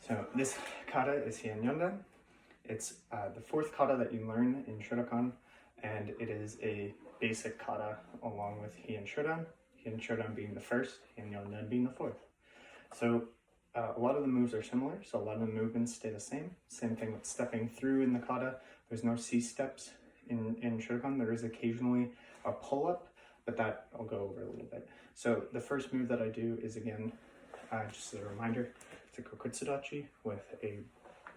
So this kata is Heian Yondan. It's the fourth kata that you learn in Shotokan, and it is a basic kata along with Heian Shodan being the first, Heian Yondan being the fourth. So a lot of the moves are similar, so a lot of the movements stay the same. Same thing with stepping through in the kata. There's no C steps in Shotokan. There is occasionally a pull-up, but that I'll go over a little bit. So the first move that I do is, again, just as a reminder, it's a kokutsudachi with a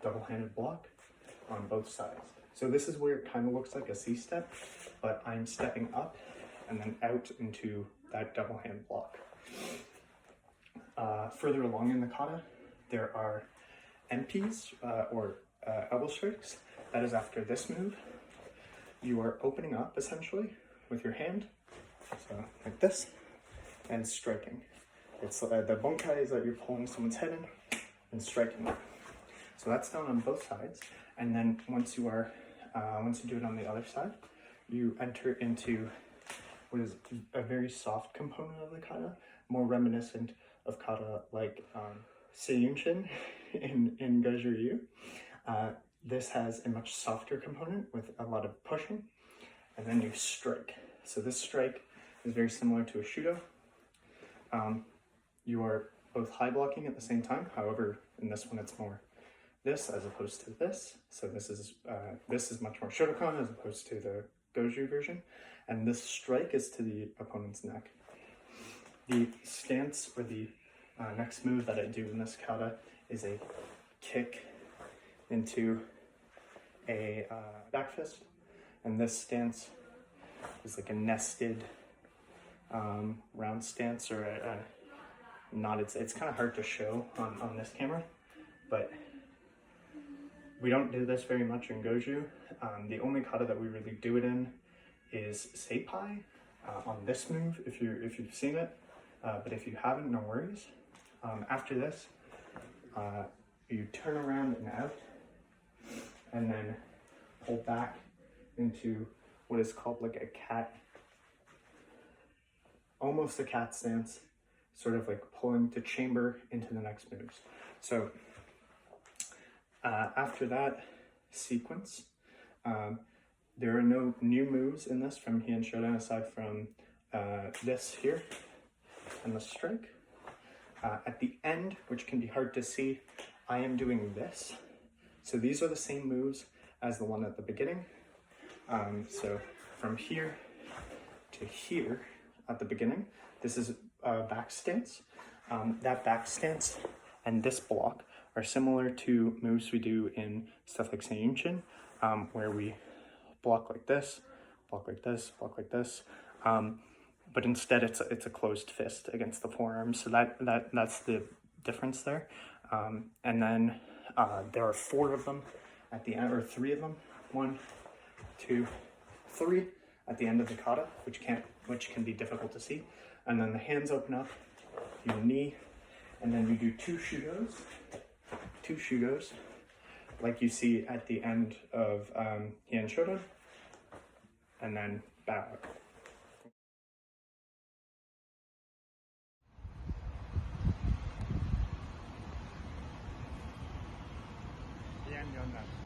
double-handed block on both sides. So this is where it kind of looks like a C step, but I'm stepping up and then out into that double hand block. Further along in the kata, there are empis, or elbow strikes. That is after this move. You are opening up, essentially, with your hand, so like this, and striking. It's the bunkai is that you're pulling someone's head in and striking them. So that's done on both sides, and then once you do it on the other side, you enter into what is a very soft component of the kata, more reminiscent of kata like seiyunchin in goju-ryu. This has a much softer component with a lot of pushing, and then you strike. So this strike is very similar to a shudo. You are both high blocking at the same time. However, in this one it's more this as opposed to this. So this is much more Shotokan as opposed to the goju version. And this strike is to the opponent's neck. The stance, or the next move that I do in this kata, is a kick into a back fist. And this stance is like a nested round stance, or it's kind of hard to show on this camera, but we don't do this very much in goju. The only kata that we really do it in is Senpai on this move, if you've seen it, but if you haven't, no worries. After this, you turn around and out, and then pull back into what is called like a cat, almost a cat stance, sort of like pulling to chamber into the next moves. So after that sequence, there are no new moves in this from Heian Shodan aside from this here and the strike. At the end, which can be hard to see, I am doing this. So these are the same moves as the one at the beginning. So from here to here at the beginning, this is a back stance. That back stance and this block are similar to moves we do in stuff like seiyunchin, where we block like this, block like this, block like this. But instead it's a closed fist against the forearm. So that's the difference there. And then there are 4 of them at the end, or 3 of them. 1, 2, 3 at the end of the kata, which can be difficult to see. And then the hands open up, you knee, and then you do 2 shudos, like you see at the end of Heian Shodan, and then bow. Heian Yondan.